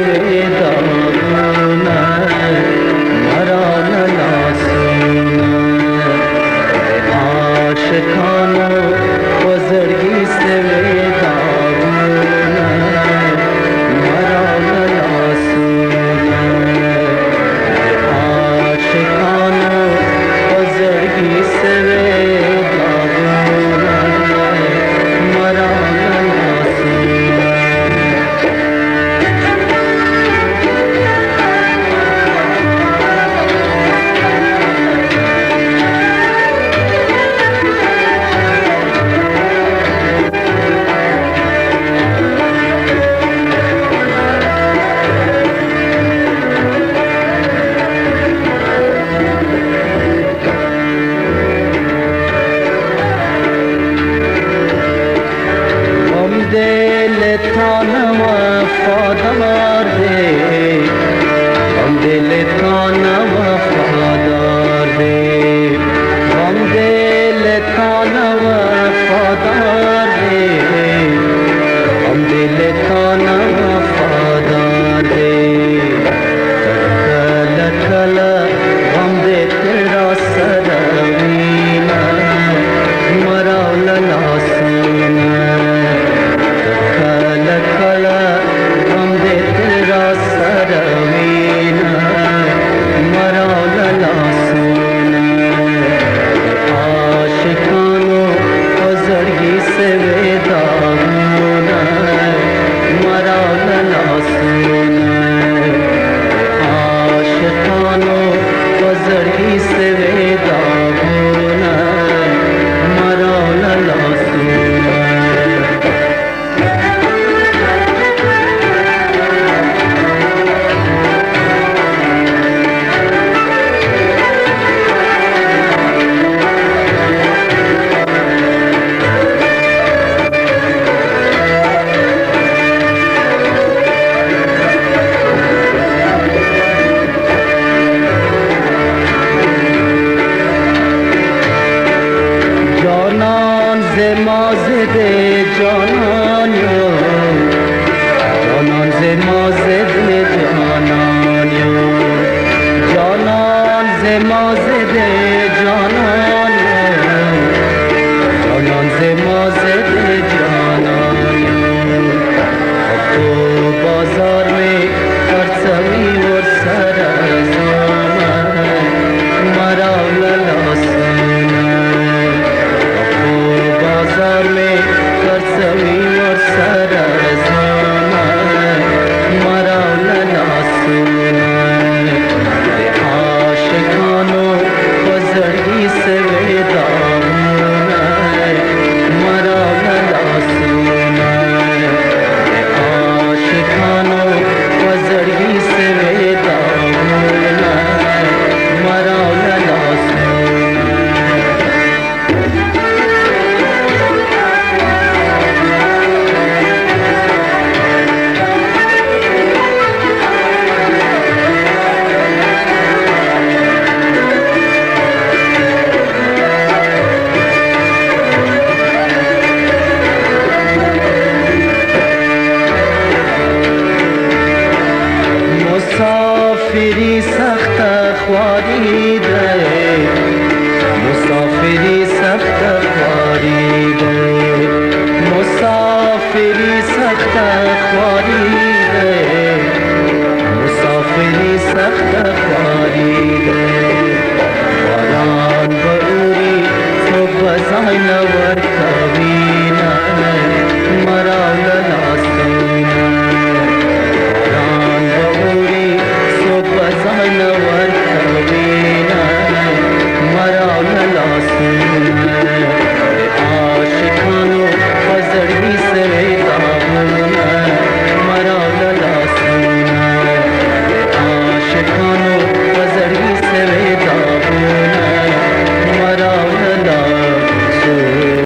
وداغونه مرا نلاسونه عاشقانو بزرگی وداغونه مرا نلاسونه عاشقانو بزرگی وداغونه مرا نلاسونه دل تان وفادار دے غم دل تان وفادار دے غم دل تان وفادار دے غم دل تان وفادار دے کل کل غم دے تیرا سروینا مرا للاسینا کل کل غم دے تیرا سروینا مرا للاسینا عاشقانو بزرگی وداغونه مرا للاسینا عاشقانو بزرگی وداغونه مرا للاسینا جانان زمازده جانان یو جانان زمازده جانان یو جانان زمازده جانان یو جانان زمازده جانان یو تو بازار میں خرچمی اور سرزامن مرا للاسینا بازار میں خرچمی اور سرزامن مرا للاسینا عاشقانو بزرگی وداغونه مرا للاسینا عاشقانو بزرگی وداغونه مرا للاسینا مسافری سخت خواری